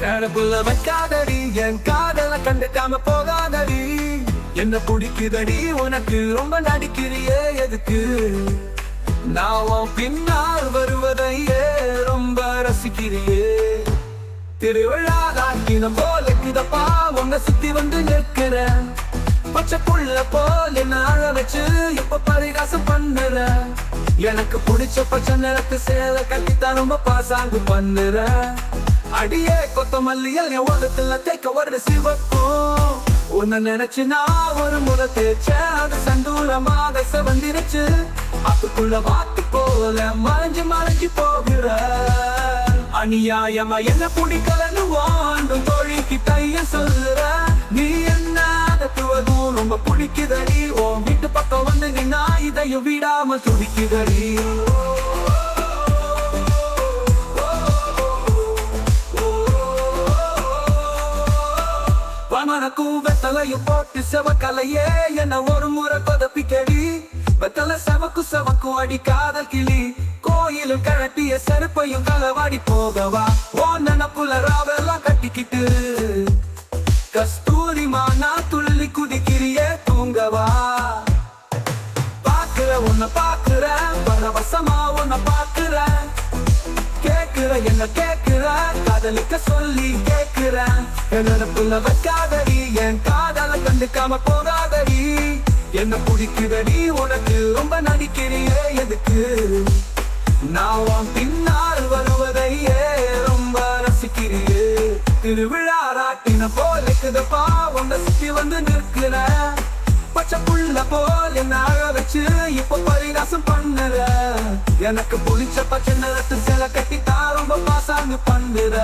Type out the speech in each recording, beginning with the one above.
நினப்புல வைக்காதடி, என் காதல கண்டுக்காம போகாதடி. என்ன பிடிக்குதடி உனக்கு, ரொம்ப நடிக்கிறியே எதுக்கு? நான் உன் பின்னால் வருவதையே ரொம்ப ரசிக்கிறியே. திருவிழா காட்டினம் போல கிதப்பா உன்னை சுத்தி வந்து நிற்கிறேன். பச்சை புள்ள போல் என்ன அழ வச்சு இப்ப பரிகாசம் பண்ணுற. எனக்கு பிடிச்ச பச்சை நிறத்து சேலை கட்டித்தான் ரொம்ப பாசாங்கு பண்ணுற. அடியே கொத்தமல்லியல் என் உலகத்துல தேய்க்க ஒரு சிவக்கும். உன்னை நினைச்சு நான் ஒரு முறை தேய்ச்சேன், அது சந்தூரமாக செவந்திருச்சு. அதுக்குள்ள வாத்து போல மறைஞ்சு மறைஞ்சு போகிற. அநியாயமா என்ன பிடிக்கலன்னு வாண்டும் தோழிக்கு கைய சொல்லுற. நீ என்ன அதத்துவதும் ரொம்ப பிடிக்குதடி. உன் வீட்டு பக்கம் வந்து நின்னா இதையும் விடாம துடிக்குதடி. பமனக்கும் வெத்தலையும் போட்டு செவக்கலையே என்ன ஒரு முறை கொதப்பிக்கடி. வெத்தலை செவக்கும் செவக்கும் அடி காதல் கிளி. கோயிலும் கழட்டிய செருப்பையும் களவாடி போகவா. ஓ நினப்புல ராவெல்லாம் கட்டிக்கிட்டு கஸ்தூரி மானா துள்ளி குதிக்கிறியே தூங்கவா. பாக்குற உன்னை பாக்குறேன், பரவசமா உன்னை பாக்குறேன். கேக்குற என்ன கேக்குற, காதலிக்க சொல்லி கேக்குறேன். நினப்புல வைக்காதடி, என் காதல கண்டுக்காம போகாதடி. என்ன பிடிக்குதடி உனக்கு, ரொம்ப நடிக்கிறியே எதுக்கு? நான் உன் பின்னால் வருவதையே ரொம்ப ரசிக்கிறியே. திருவிழா ராட்டின போல இருக்குதப்பா உன்னை சுத்தி வந்து நிற்கிற. பச்சை புள்ள போல் என்ன அழ வச்சு இப்ப பரிகாசம் பண்ணுற. எனக்கு பிடிச்ச பச்சை நிறத்து சேலை கட்டித்தான் ரொம்ப பாசாங்கு பண்ணுற.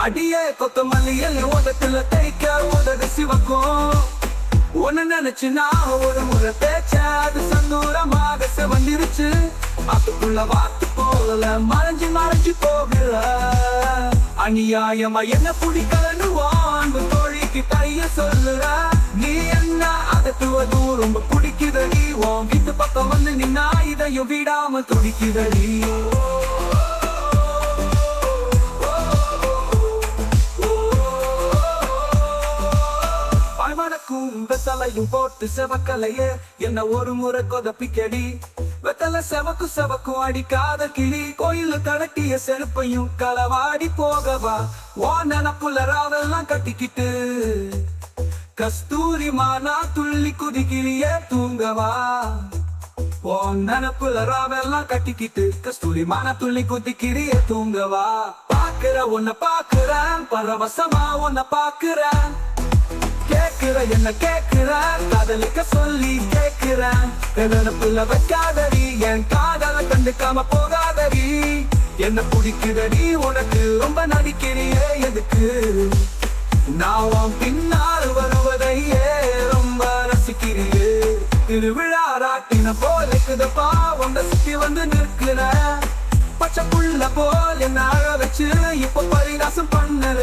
அடியே கொத்தமல்லியல் உதத்துல தேய்க்க உதடு சிவக்கும். உன்னை நினைச்சு நான் ஒரு முறை தேய்ச்ச, அது சந்தூரமாக செவந்திருச்சு. அதுக்குள்ள வாத்து போல மறைஞ்சு மறைஞ்சு போகிற. அநியாயமா என்ன பிடிக்கலன்னு வான்பு தோழிக்கு கைய சொல்லுற. நீ என்ன அதத்துவதும் ரொம்ப பிடிக்குதடி. உன் வீட்டு பக்கம் வந்து நின்னா இதையும் விடாம துடிக்குதடி. வெத்தலையும் போட்டு செவக்கலையே என்ன ஒரு முறை கொதப்பிக்கடி. வெத்தலை செவக்கும் செவக்கும் அடிக்காத கிளி. கோயில கடட்டிய செருப்பையும் களவாடி போகவா. ஓ நினப்புல ராவெல்லாம் கட்டிக்கிட்டு கஸ்தூரி மானா துள்ளி குதிக்கிறியே தூங்கவா. ஓ நினப்புல ராவெல்லாம் கட்டிக்கிட்டு கஸ்தூரி மானா துள்ளி குதிக்கிறியே தூங்கவா. பாக்குற உன்னை பாக்குறேன், பரவசமா உன்னை பாக்குறேன். கேக்குற என்ன கேக்குற, காதலிக்க சொல்லி கேக்குறேன். நினப்புல வைக்காதடி, என் காதல கண்டுக்காம போகாதடி. என்ன பிடிக்குதடி உனக்கு, ரொம்ப நடிக்கிறியே எதுக்கு? நான் உன் பின்னால் வருவதையே ரொம்ப ரசிக்கிறியே. திருவிழா ராட்டின போல இருக்குதப்பா உன்னை சுத்தி வந்து நிற்கிற. பச்சை புள்ள போல் என்ன அழ வச்சு இப்ப பரிகாசம் பண்ணுற.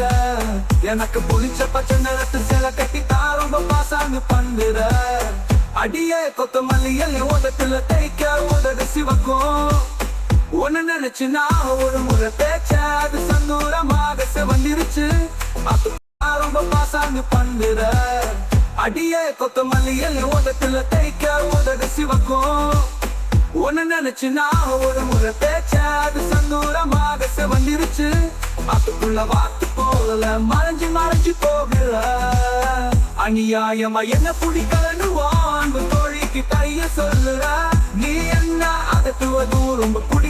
எனக்கு பிடிச்ச பச்சை நிறத்து சேலை கட்டித்தான் ரொம்ப பாசாங்கு பண்ணுற. அடியே கொத்தமல்லியல் உதத்துல தேய்க்க உதடு சிவக்கும். உன்னை நினைச்சு நான் ஒரு முறை தேய்ச்ச, அது சந்தூரமாக செவந்திருச்சு. அது ரொம்ப பாசாங்கு பண்ணுற. அடியே கொத்தமல்லியல் உதத்துல தேய்க்க உதடு சிவக்கும். உன்னை நினைச்சு நான் ஒரு முறை தேய்ச்ச, அது சந்தூரமாக செவந்திருச்சு. அதுக்குள்ள வாத்து போல மறைஞ்சு மறைஞ்சு போகிற. அநியாயமா என்ன பிடிக்கலன்னு வான்பு தோழிக்கு கைய சொல்லுற. நீ என்ன அதத்துவதும் ரொம்ப பிடி